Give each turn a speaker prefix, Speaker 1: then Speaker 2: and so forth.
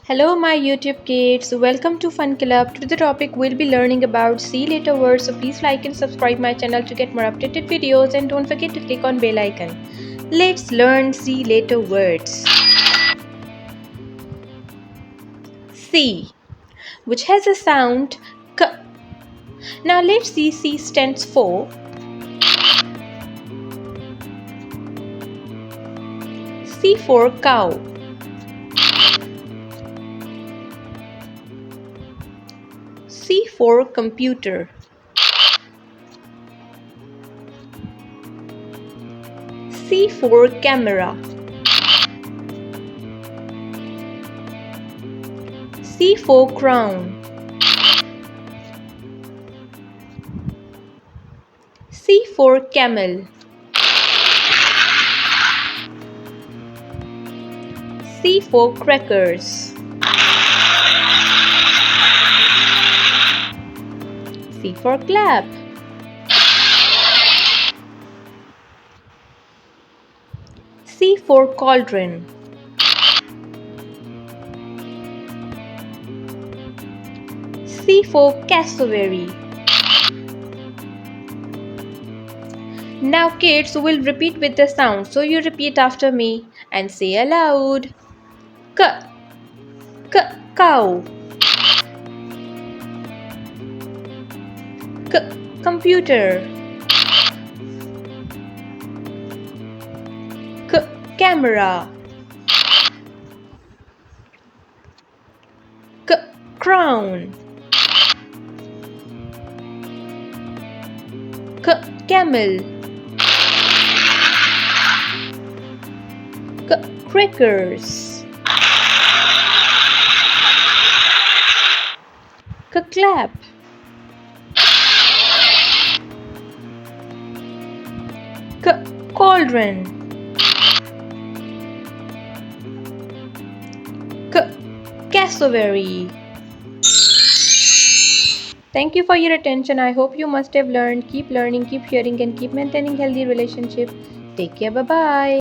Speaker 1: Hello, my YouTube kids. Welcome to Fun Club. Today, the topic we'll be learning about see later words. So please like and subscribe my channel to get more updated videos, and don't forget to click on bell icon. Let's learn see later words. See, which has a sound k. Now let's see. C stands for C for cow. C for computer. C for camera. C for crown. C for camel. C for crackers. C for clap. C for cauldron. C for cassowary. Now kids, will repeat with the sound. So you repeat after me and say aloud. K, k, cow. K, computer. K, camera. K, crown. K, camel. K, crackers. K, clap. K, cauldron. K, cassowary. Thank you for your attention. I hope you must have learned. Keep learning, keep sharing, and keep maintaining healthy relationship. Take care. Bye bye.